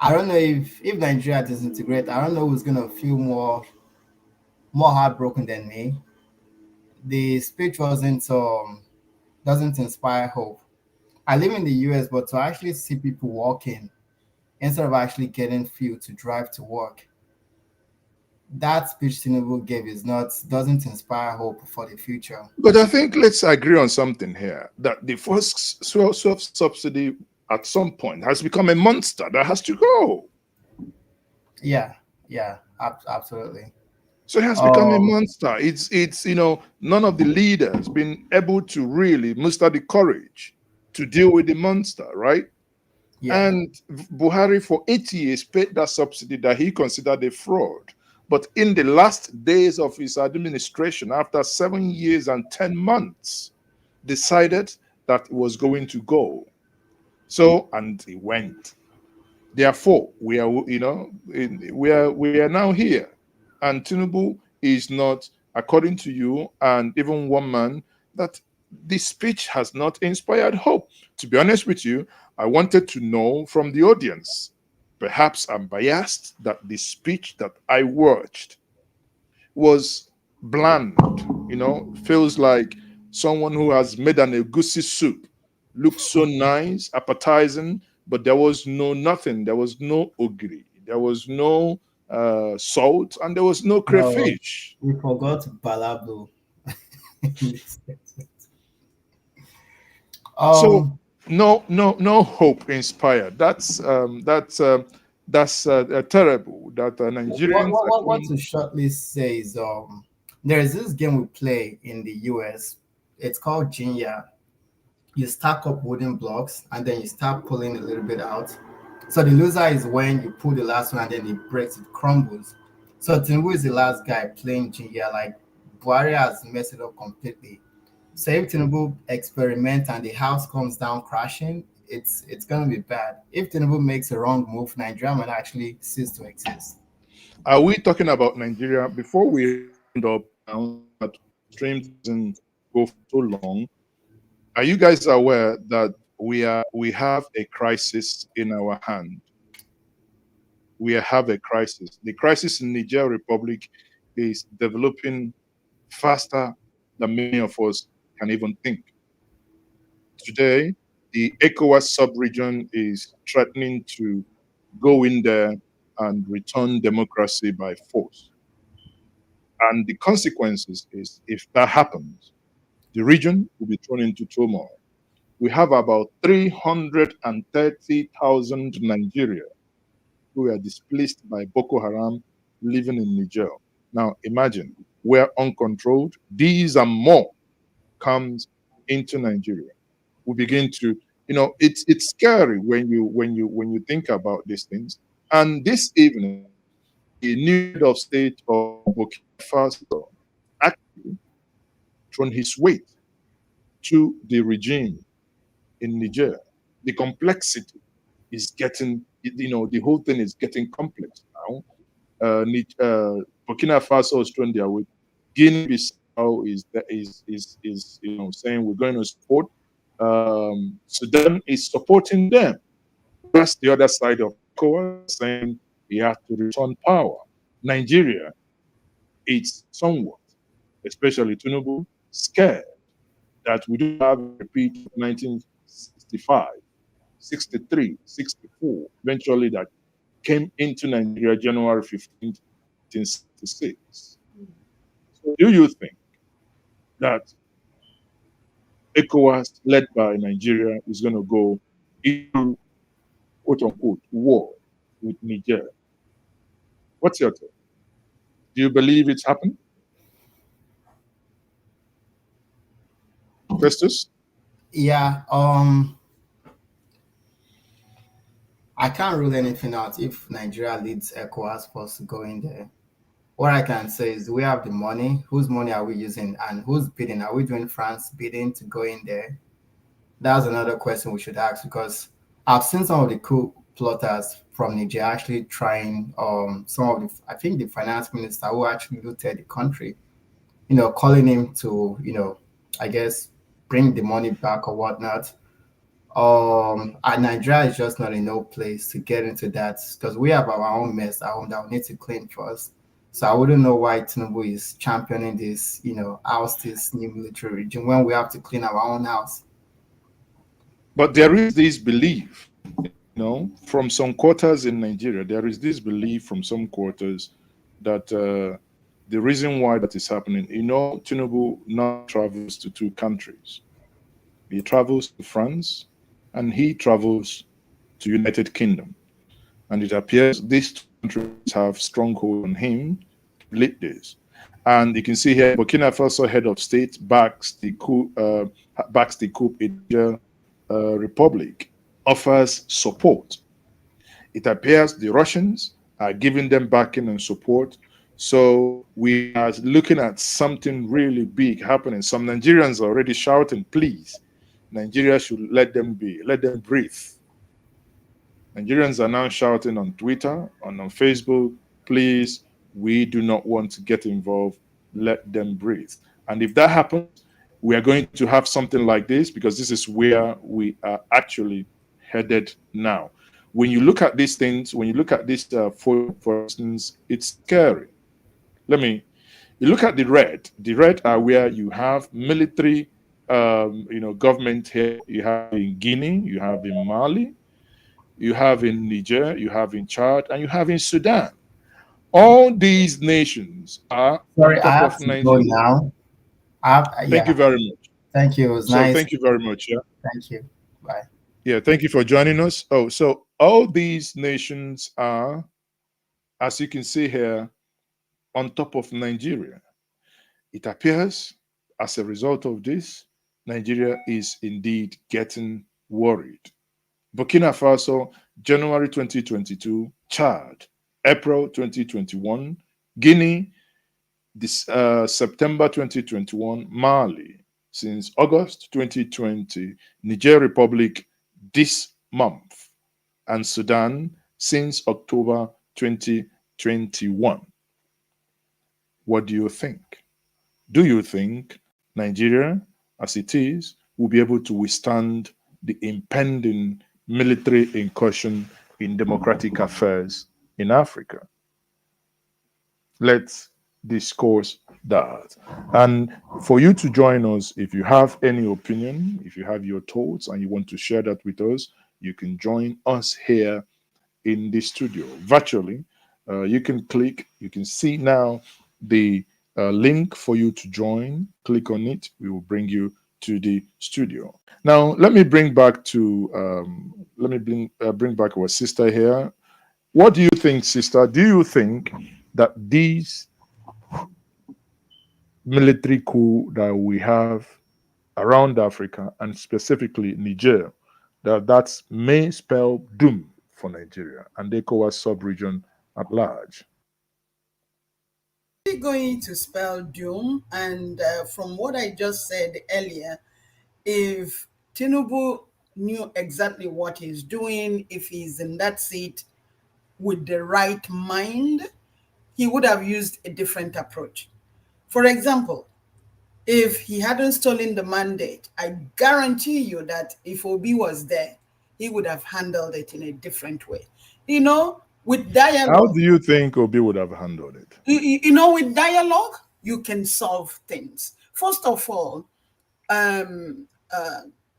I don't know if Nigeria disintegrates, I don't know who's gonna feel more heartbroken than me. The speech doesn't inspire hope. I live in the US, but to actually see people walking instead of actually getting fuel to drive to work, that speech Tinubu gave doesn't inspire hope for the future. But I think let's agree on something here, that the first subsidy at some point has become a monster that has to go. Yeah, absolutely. So it has become a monster. It's none of the leaders been able to really muster the courage to deal with the monster, right? Yeah. And Buhari for 8 years paid that subsidy that he considered a fraud. But in the last days of his administration, after 7 years and 10 months, decided that it was going to go. So, and it went. Therefore, we are now here. And Tinubu is not, according to you, and even one man, that this speech has not inspired hope. To be honest with you, I wanted to know from the audience. Perhaps I'm biased that the speech that I watched was bland, feels like someone who has made an egusi soup. Looks so nice, appetizing, but there was nothing. There was no ogiri. There was no salt, and there was no No, crayfish. we forgot Balabu. So um, no hope inspired. That's terrible. That Nigerians are what going. to shortly say is there is this game we play in the US. It's called Jinya. You stack up wooden blocks and then you start pulling a little bit out. So the loser is when you pull the last one and then it breaks, it crumbles. So Tinubu is the last guy playing Jinya. Like Buhari has messed it up completely. So if Tinubu experiments and the house comes down crashing, it's gonna be bad. If Tinubu makes a wrong move, Nigeria might actually cease to exist. Are we talking about Nigeria before we end up now so that stream doesn't go for so long? Are you guys aware that we have a crisis in our hand? We have a crisis. The crisis in Niger Republic is developing faster than many of us can even think. Today, the ECOWAS sub-region is threatening to go in there and return democracy by force. And the consequences is if that happens, the region will be thrown into turmoil. We have about 330,000 Nigeria who are displaced by Boko Haram living in Niger. Now imagine where uncontrolled, these and more comes into Nigeria. We begin to, it's scary when you think about these things. And this evening, the new head of state of Burkina Faso actually thrown his weight to the regime in Niger. The complexity is getting, the whole thing is getting complex now. Burkina Faso is thrown their weight. Guinea-Bissau is saying we're going to support. Sudan is supporting them. That's the other side of ECOWAS saying he has to return power. Nigeria, it's somewhat, especially Tinubu, scared that we do have a repeat of 1965, 63, 64, eventually that came into Nigeria January 15th, 1966. So do you think that ECOWAS, led by Nigeria, is going to go into quote unquote war with Niger? What's your take? Do you believe it's happened? Festus? Yeah, I can't rule anything out if Nigeria leads ECOWAS for going there. What I can say is, do we have the money? Whose money are we using? And who's bidding? Are we doing France bidding to go in there? That's another question we should ask, because I've seen some of the coup plotters from Niger actually trying some of the, I think the finance minister who actually looted the country, calling him to, I guess bring the money back or whatnot. And Nigeria is just not in no place to get into that, because we have our own mess at home that we need to clean first. So I wouldn't know why Tinubu is championing this, oust this new military regime when we have to clean our own house. But there is this belief, from some quarters in Nigeria, there is this belief from some quarters that the reason why that is happening, Tinubu now travels to two countries. He travels to France and he travels to United Kingdom. And it appears these two countries have stronghold on him to lead this. And you can see here, Burkina Faso head of state backs the coup in Niger Republic, offers support. It appears the Russians are giving them backing and support. So we are looking at something really big happening. Some Nigerians are already shouting, please, Nigeria should let them be, let them breathe. Nigerians are now shouting on Twitter and on Facebook, please, we do not want to get involved, let them breathe. And if that happens, we are going to have something like this because this is where we are actually headed now. When you look at these things, when you look at this photo, for instance, it's scary. You look at the red. The red are where you have military, government here. You have in Guinea, you have in Mali, you have in Niger, you have in Chad, and you have in Sudan. All these nations are on Sorry, I top have of to go Nigeria. now. Thank you Yeah, very much. thank you. It was So nice. thank you very much. Yeah. Thank you. Bye. Yeah. Thank you for joining us. Oh, so all these nations are, as you can see here, on top of Nigeria. It appears as a result of this, Nigeria is indeed getting worried. Burkina Faso, January 2022, Chad, April 2021, Guinea, September 2021, Mali, since August 2020, Niger Republic this month, and Sudan since October 2021. What do you think? Do you think Nigeria, as it is, will be able to withstand the impending military incursion in democratic affairs in Africa? Let's discuss that. And for you to join us, if you have any opinion, if you have your thoughts and you want to share that with us, you can join us here in the studio virtually. You can see now the link for you to join. Click on it. We will bring you to the studio. Now, let me bring back our sister here. What do you think, sister? Do you think that these military coup that we have around Africa and specifically Niger, that may spell doom for Nigeria and the ECOWAS sub-region at large? Going to spell doom, and from what I just said earlier, if Tinubu knew exactly what he's doing, if he's in that seat with the right mind, he would have used a different approach. For example, if he hadn't stolen the mandate, I guarantee you that if Obi was there, he would have handled it in a different way. With dialogue. How do you think Obi would have handled it? With dialogue, you can solve things. First of all,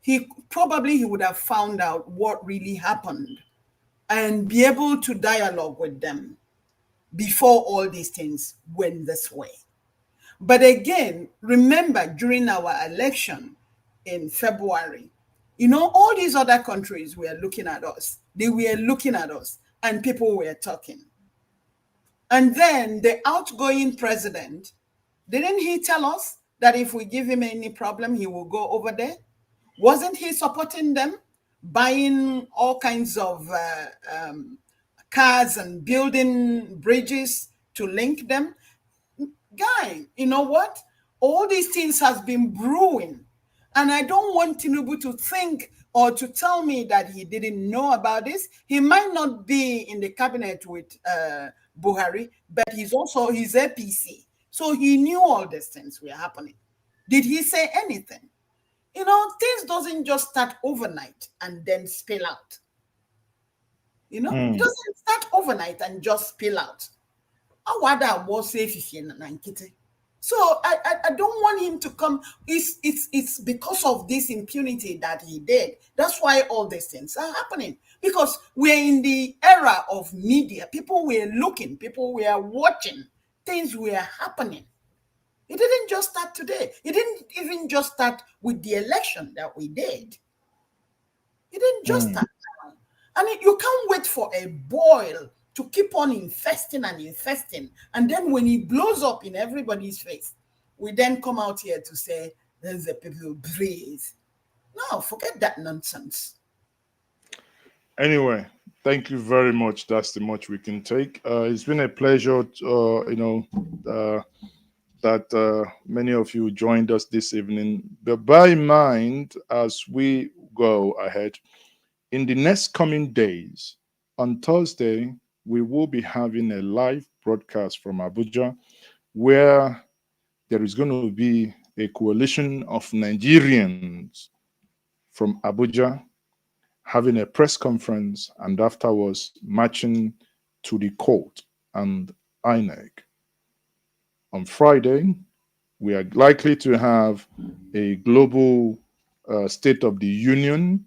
he would have found out what really happened and be able to dialogue with them before all these things went this way. But again, remember during our election in February, all these other countries were looking at us. They were looking at us and people were talking. And then the outgoing president, didn't he tell us that if we give him any problem, he will go over there? Wasn't he supporting them, buying all kinds of cars and building bridges to link them? Guy, you know what? All these things has been brewing. And I don't want Tinubu to think or to tell me that he didn't know about this. He might not be in the cabinet with Buhari, but he's APC. So he knew all these things were happening. Did he say anything? Things doesn't just start overnight and then spill out. It doesn't start overnight and just spill out. So I don't want him to come. It's because of this impunity that he did. That's why all these things are happening. Because we're in the era of media. People were looking, people were watching, things were happening. It didn't just start today. It didn't even just start with the election that we did. It didn't just start now. You can't wait for a boil to keep on infesting and infesting. And then when it blows up in everybody's face, we then come out here to say, there's a people breathe. No, forget that nonsense. Anyway, thank you very much. That's the much we can take. It's been a pleasure, that many of you joined us this evening. But bear in mind, as we go ahead, in the next coming days, on Thursday, we will be having a live broadcast from Abuja where there is going to be a coalition of Nigerians from Abuja having a press conference and afterwards marching to the court and INEC. On Friday, we are likely to have a global State of the Union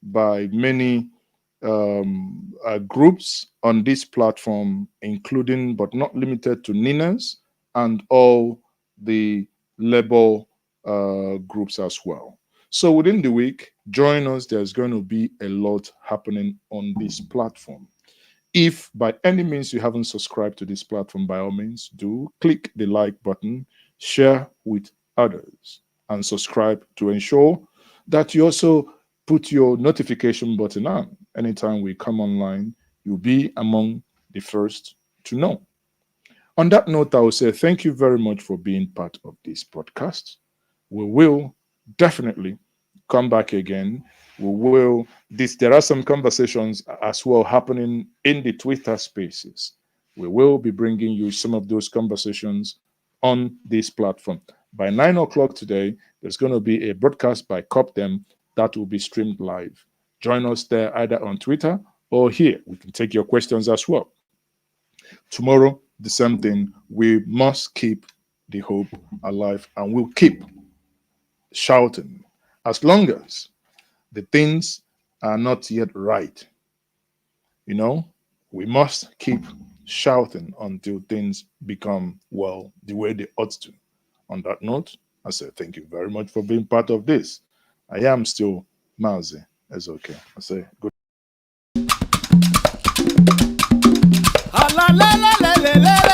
by many groups on this platform, including but not limited to NINAS and all the labor groups as well. So within the week, join us. There's going to be a lot happening on this platform. If by any means you haven't subscribed to this platform, by all means, do click the like button, share with others, and subscribe to ensure that you also put your notification button on. Anytime we come online, you'll be among the first to know. On that note, I will say thank you very much for being part of this podcast. We will definitely come back again. There are some conversations as well happening in the Twitter spaces. We will be bringing you some of those conversations on this platform. By 9 o'clock today, there's going to be a broadcast by Govt that will be streamed live. Join us there either on Twitter or here. We can take your questions as well. Tomorrow, the same thing. We must keep the hope alive, and we'll keep shouting as long as the things are not yet right. You know, we must keep shouting until things become, well, the way they ought to. On that note, I say thank you very much for being part of this. I am still Mazi. It's okay. I say good. La la la la la la.